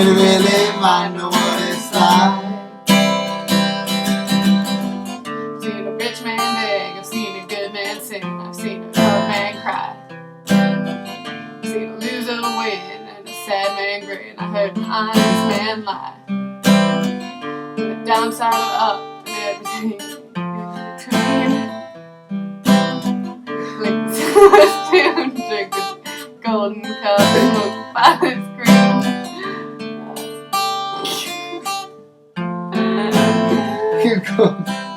ain't really minding what it's like. I've seen a rich man beg, I've seen a good man sin, I've seen a poor man cry, I've seen a loser win and a sad man grin, I heard an honest man lie. And the downside of up and everything in between. Lick so much tune, drink a golden cup, smoke by the screen. Keep going.